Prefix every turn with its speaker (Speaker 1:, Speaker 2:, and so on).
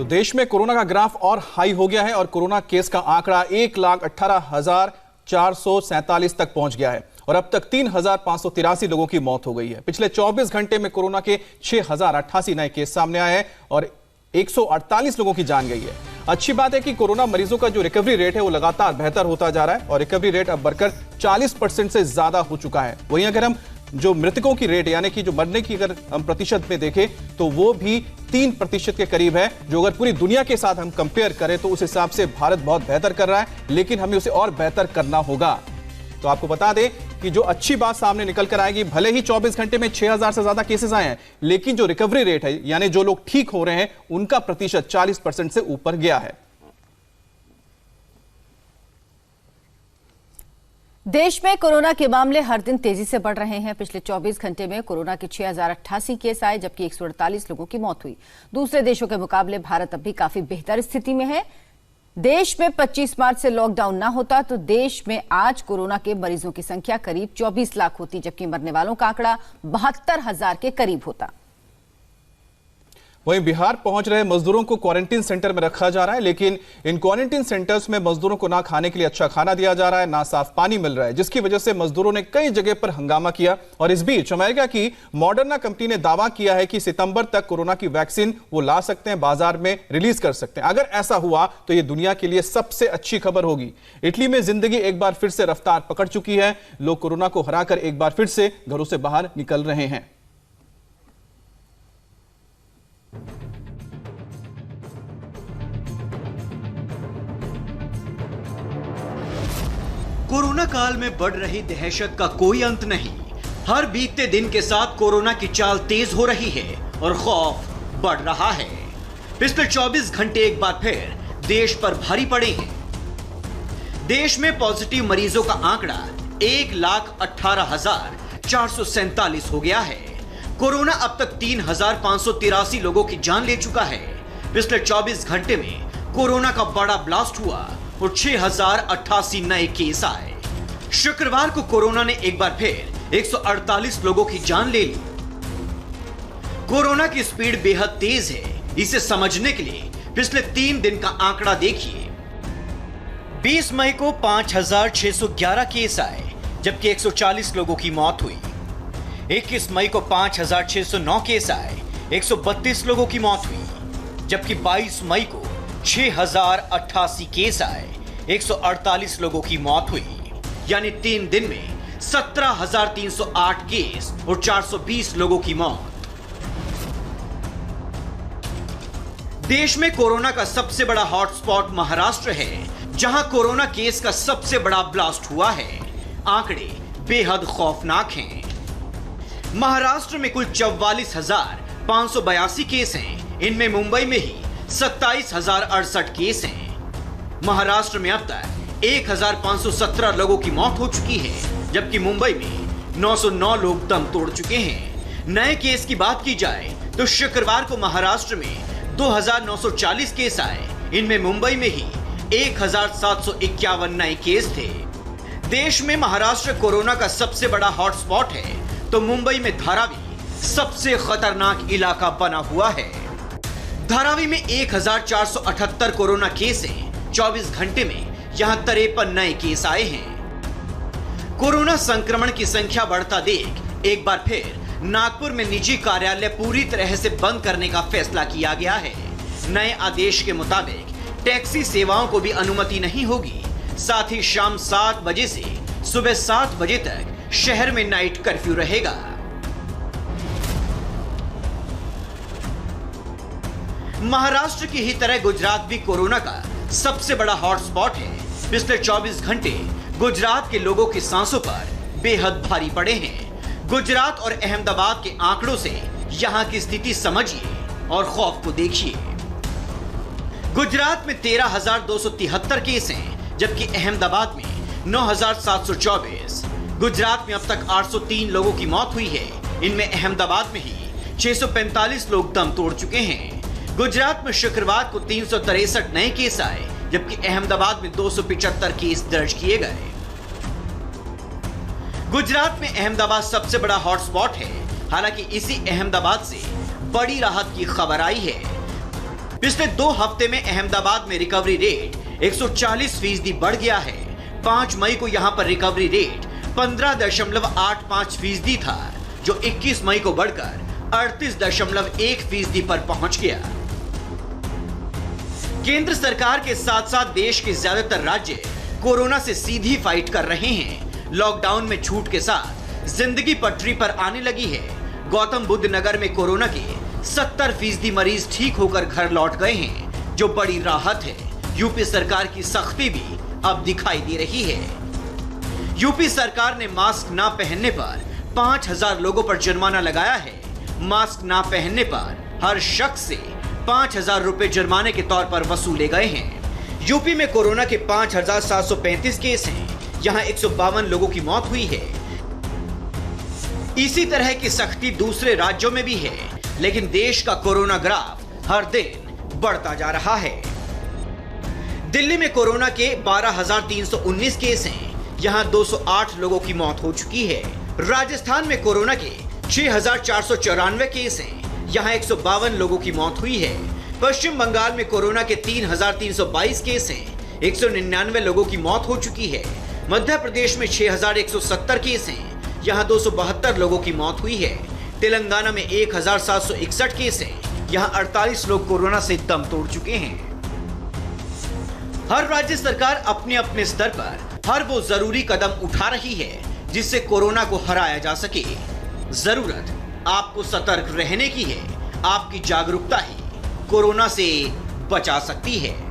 Speaker 1: देश में कोरोना का ग्राफ और हाई हो गया है और कोरोना केस का आंकड़ा 1,18,447 तक पहुंच गया है और अब तक 3,583 लोगों की मौत हो गई है। पिछले 24 घंटे में कोरोना के 6,088 नए केस सामने आए हैं और 148 लोगों की जान गई है। अच्छी बात है कि कोरोना मरीजों का जो रिकवरी रेट है वो लगातार बेहतर होता जा रहा है और रिकवरी रेट अब बढ़कर 40% से ज्यादा हो चुका है। वहीं अगर हम जो मृतकों की रेट यानी कि जो मरने की अगर हम प्रतिशत में देखें तो वो भी 3% के करीब है। जो अगर पूरी दुनिया के साथ हम कंपेयर करें तो उस हिसाब से भारत बहुत बेहतर कर रहा है, लेकिन हमें उसे और बेहतर करना होगा। तो आपको बता दें कि जो अच्छी बात सामने निकल कर आएगी, भले ही 24 घंटे में 6,000 से ज्यादा केसेस आए हैं, लेकिन जो रिकवरी रेट है यानी जो लोग ठीक हो रहे हैं उनका प्रतिशत 40% से ऊपर गया है।
Speaker 2: देश में कोरोना के मामले हर दिन तेजी से बढ़ रहे हैं। पिछले 24 घंटे में कोरोना के 6,088 केस आए, जबकि 148 लोगों की मौत हुई। दूसरे देशों के मुकाबले भारत अब भी काफी बेहतर स्थिति में है। देश में 25 मार्च से लॉकडाउन ना होता तो देश में आज कोरोना के मरीजों की संख्या करीब 24 लाख होती, जबकि मरने वालों का आंकड़ा 72,000 के करीब होता।
Speaker 1: वहीं बिहार पहुंच रहे मजदूरों को क्वारंटीन सेंटर में रखा जा रहा है, लेकिन इन क्वारंटीन सेंटर्स में मजदूरों को ना खाने के लिए अच्छा खाना दिया जा रहा है, ना साफ पानी मिल रहा है, जिसकी वजह से मजदूरों ने कई जगह पर हंगामा किया। और इस बीच अमेरिका की मॉडर्ना कंपनी ने दावा किया है कि सितंबर तक कोरोना की वैक्सीन वो ला सकते हैं, बाजार में रिलीज कर सकते हैं। अगर ऐसा हुआ तो यह दुनिया के लिए सबसे अच्छी खबर होगी। इटली में जिंदगी एक बार फिर से रफ्तार पकड़ चुकी है। लोग कोरोना को हराकर एक बार फिर से घरों से बाहर निकल रहे हैं।
Speaker 3: कोरोना काल में बढ़ रही दहशत का कोई अंत नहीं। हर बीतते दिन के साथ कोरोना की चाल तेज हो रही है और खौफ बढ़ रहा है। पिछले 24 घंटे एक बार फिर देश पर भारी पड़े हैं। देश में पॉजिटिव मरीजों का आंकड़ा 1,18,447 हो गया है। कोरोना अब तक 3,583 लोगों की जान ले चुका है। पिछले 24 घंटे में कोरोना का बड़ा ब्लास्ट हुआ और 6,088 नए केस आए। शुक्रवार को कोरोना ने एक बार फिर 148 लोगों की जान ले ली। कोरोना की स्पीड बेहद तेज है। इसे समझने के लिए पिछले 3 दिन का आंकड़ा देखिए। 20 मई को 5,611 केस आए, जबकि 140 लोगों की मौत हुई। 21 मई को 5,609 केस आए, 132 लोगों की मौत हुई, जबकि 22 मई को 6,088 केस आए, 148 लोगों की मौत हुई। यानी 3 दिन में 17,308 केस और 420 लोगों की मौत। देश में कोरोना का सबसे बड़ा हॉटस्पॉट महाराष्ट्र है, जहां कोरोना केस का सबसे बड़ा ब्लास्ट हुआ है। आंकड़े बेहद खौफनाक हैं। महाराष्ट्र में कुल 44,582 केस हैं। इनमें मुंबई में ही 27,068 केस हैं। महाराष्ट्र में अब तक 1,517 लोगों की मौत हो चुकी है, जबकि मुंबई में 909 लोग दम तोड़ चुके हैं। नए केस की बात की जाए तो शुक्रवार को महाराष्ट्र में 2,940 केस आए। इनमें मुंबई में ही 1,751 नए केस थे। देश में महाराष्ट्र कोरोना का सबसे बड़ा हॉटस्पॉट है, तो मुंबई में धारावी सबसे खतरनाक इलाका बना हुआ है। धारावी में 1,478 कोरोना केस हैं। 24 घंटे में यहां 53 नए केस आए हैं। कोरोना संक्रमण की संख्या बढ़ता देख एक बार फिर नागपुर में निजी कार्यालय पूरी तरह से बंद करने का फैसला किया गया है। नए आदेश के मुताबिक टैक्सी सेवाओं को भी अनुमति नहीं होगी। साथ ही शाम 7 बजे से सुबह 7 बजे तक शहर में नाइट कर्फ्यू रहेगा। महाराष्ट्र की ही तरह गुजरात भी कोरोना का सबसे बड़ा हॉटस्पॉट है। पिछले 24 घंटे गुजरात के लोगों की सांसों पर बेहद भारी पड़े हैं। गुजरात और अहमदाबाद के आंकड़ों से यहां की स्थिति समझिए और खौफ को देखिए। गुजरात में 13,273 केस हैं, जबकि अहमदाबाद में 9,724। गुजरात में अब तक 803 लोगों की मौत हुई है। इनमें अहमदाबाद में ही 645 लोग दम तोड़ चुके हैं। गुजरात में शुक्रवार को 363 नए केस आए, जबकि अहमदाबाद में 275 केस दर्ज किए गए। गुजरात में अहमदाबाद सबसे बड़ा हॉटस्पॉट है। हालांकि इसी अहमदाबाद से बड़ी राहत की खबर आई है। पिछले 2 हफ्ते में अहमदाबाद में रिकवरी रेट 140% बढ़ गया है। 5 मई को यहां पर रिकवरी रेट 15.85% था, जो 21 मई को बढ़कर 38.1% पर पहुंच गया। केंद्र सरकार के साथ साथ देश के ज्यादातर राज्य कोरोना से सीधी फाइट कर रहे हैं। लॉकडाउन में छूट के साथ जिंदगी पटरी पर आने लगी है। गौतम बुद्ध नगर में कोरोना के 70% मरीज ठीक होकर घर लौट गए हैं, जो बड़ी राहत है। यूपी सरकार की सख्ती भी अब दिखाई दे रही है। यूपी सरकार ने मास्क ना पहनने पर 5000 लोगों पर जुर्माना लगाया है। मास्क ना पहनने पर हर शख्स से 5000 रुपए जुर्माने के तौर पर वसूले गए हैं। यूपी में कोरोना के 5735 केस हैं। यहां 152 लोगों की मौत हुई है। इसी तरह की सख्ती दूसरे राज्यों में भी है, लेकिन देश का कोरोना ग्राफ हर दिन बढ़ता जा रहा है। दिल्ली में कोरोना के 12,319 केस हैं। यहां 208 लोगों की मौत हो चुकी है। राजस्थान में कोरोना के 6,494 केस हैं। यहां 152 लोगों की मौत हुई है। पश्चिम बंगाल में कोरोना के 3,322 केस हैं। 199 लोगों की मौत हो चुकी है। मध्य प्रदेश में 6,170 केस हैं। यहां 272 लोगों की मौत हुई है। तेलंगाना में 1,761 केस हैं। यहां 48 लोग कोरोना से दम तोड़ चुके हैं। हर राज्य सरकार अपने अपने स्तर पर हर वो जरूरी कदम उठा रही है जिससे कोरोना को हराया जा सके। जरूरत आपको सतर्क रहने की है। आपकी जागरूकता ही कोरोना से बचा सकती है।